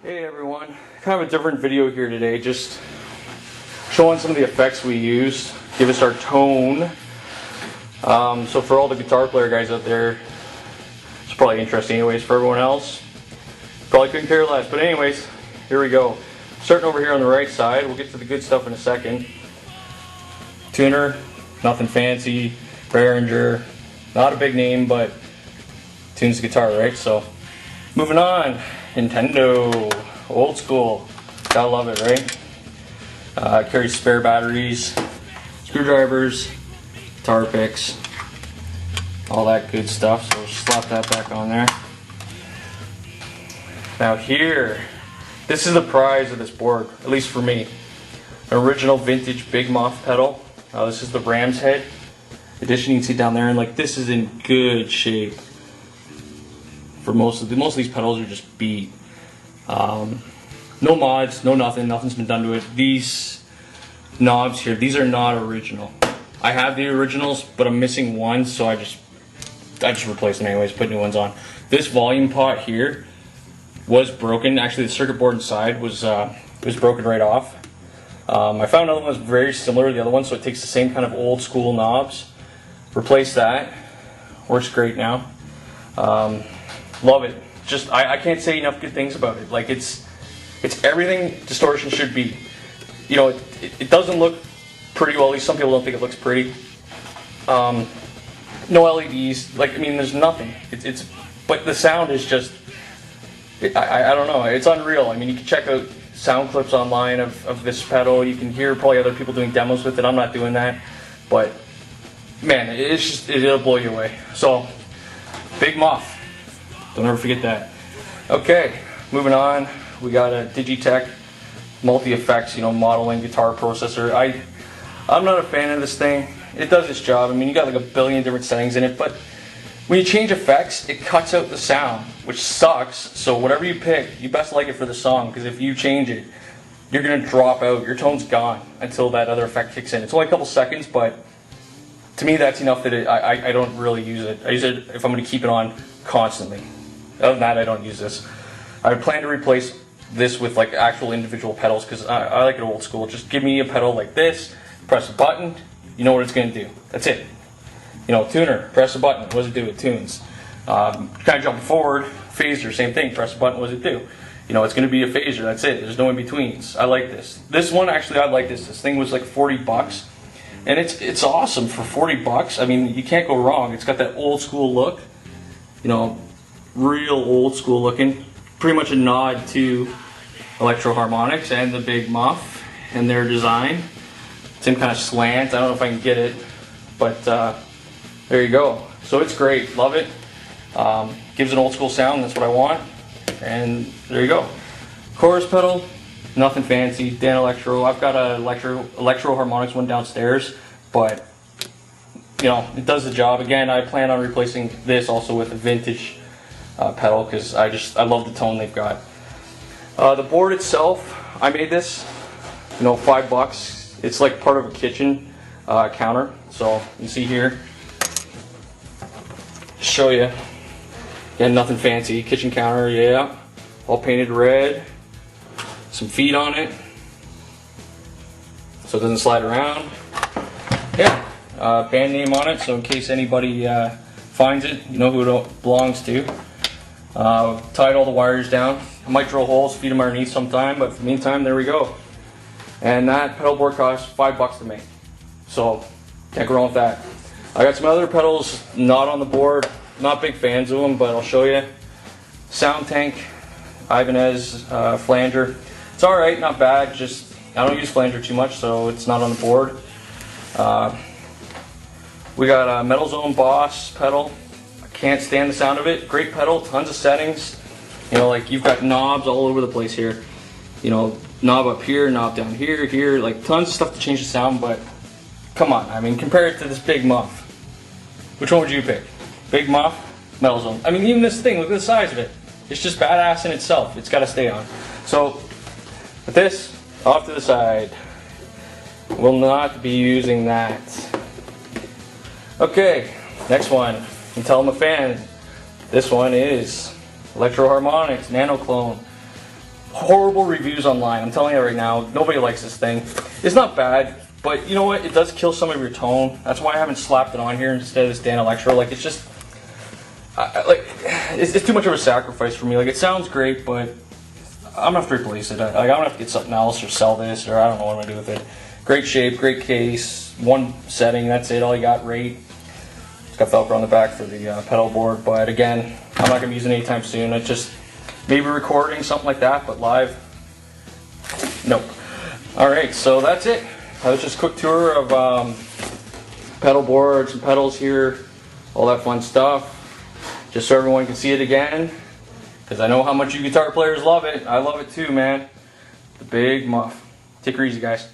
Hey everyone, kind of a different video here today, just showing some of the effects we use, give us our tone. So for all the guitar player guys out there, it's probably interesting anyways. For everyone else, probably couldn't care less. But anyways, here we go. Starting over here on the right side, we'll get to the good stuff in a second. Tuner, nothing fancy. Behringer, not a big name, but tunes the guitar, right? So moving on, Nintendo, old school, gotta love it, right? Carries spare batteries, screwdrivers, guitar picks, all that good stuff. So we'll slap that back on there. Now here, this is the prize of this board, at least for me. An original vintage Big Muff pedal. This is the Ram's head edition. You can see down there, and like this is in good shape. For most of these pedals are just beat. No mods, no nothing's been done to it. These knobs here, these are not original. I have the originals, but I'm missing one, so I just replaced them anyways, put new ones on. This volume pot here was broken. Actually, the circuit board inside was broken right off. I found another one that's very similar to the other one, so it takes the same kind of old school knobs. Replace that. Works great now. Love it. Just I can't say enough good things about it. Like it's everything distortion should be. You know, it doesn't look pretty well. At least some people don't think it looks pretty. No LEDs. Like I mean, there's nothing. But the sound is just. I don't know. It's unreal. I mean, you can check out sound clips online of this pedal. You can hear probably other people doing demos with it. I'm not doing that, but man, it'll blow you away. So, Big Muff. Don't ever forget that. Okay, moving on. We got a Digitech multi-effects, modeling guitar processor. I'm not a fan of this thing. It does its job. I mean, you got like a billion different settings in it, but when you change effects, it cuts out the sound, which sucks. So whatever you pick, you best like it for the song, because if you change it, you're gonna drop out. Your tone's gone until that other effect kicks in. It's only a couple seconds, but to me that's enough that I don't really use it. I use it if I'm gonna keep it on constantly. Other than that, I don't use this. I plan to replace this with like actual individual pedals, because I like it old school. Just give me a pedal like this, press a button, you know what it's gonna do. That's it. Tuner, press a button, what does it do? It tunes. Kind of jumping forward, phaser, same thing, press a button, what does it do? It's going to be a phaser, that's it. There's no in-betweens. I like this. This one, actually, I like this. This thing was like 40 bucks, and it's awesome for 40 bucks. I mean, you can't go wrong. It's got that old school look, real old school looking. Pretty much a nod to Electro Harmonics and the Big Muff and their design. Same kind of slant. I don't know if I can get it, but there you go. So it's great, love it. Gives an old school sound, that's what I want. And there you go. Chorus pedal, nothing fancy. Dan Electro. I've got a Electro Harmonics one downstairs, but it does the job. Again, I plan on replacing this also with a vintage pedal, because I love the tone they've got. The board itself, I made this, $5. It's like part of a kitchen counter. So you can see here. Show you. Again, nothing fancy. Kitchen counter, yeah. All painted red. Some feet on it, so it doesn't slide around. Yeah. Band name on it, so in case anybody finds it, you know who it belongs to. Tied all the wires down. I might drill holes, feed them underneath sometime, but for the meantime, there we go. And that pedal board costs $5 to make. So can't go wrong with that. I got some other pedals not on the board. Not big fans of them, but I'll show you. Sound Tank, Ibanez flanger. It's all right, not bad. Just I don't use flanger too much, so it's not on the board. We got a Metal Zone Boss pedal. I can't stand the sound of it. Great pedal, tons of settings. Like you've got knobs all over the place here. Knob up here, knob down here, here, like tons of stuff to change the sound. But come on, I mean, compare it to this Big Muff. Which one would you pick? Big Muff, Metal Zone. I mean, even this thing, look at the size of it. It's just badass in itself. It's got to stay on. So, with this, off to the side. Will not be using that. Okay, next one. You can tell I'm a fan. This one is Electro Harmonics Nano Clone. horrible reviews online. I'm telling you right now, nobody likes this thing. It's not bad, but you know what? It does kill some of your tone. That's why I haven't slapped it on here instead of this Dan Electro. Like, it's just, it's too much of a sacrifice for me. Like, it sounds great, but I'm gonna have to replace it. Like, I'm gonna have to get something else or sell this, or I don't know what I'm gonna do with it. Great shape, great case, one setting, that's it. All you got, rate. It's got Velcro on the back for the pedal board, but again, I'm not gonna be using it anytime soon. It's just maybe recording something like that, but live, nope. All right, so that's it. That was just a quick tour of pedal boards and pedals here, all that fun stuff. Just so everyone can see it again, because I know how much you guitar players love it. I love it too, man. The big muff. Take her easy, guys.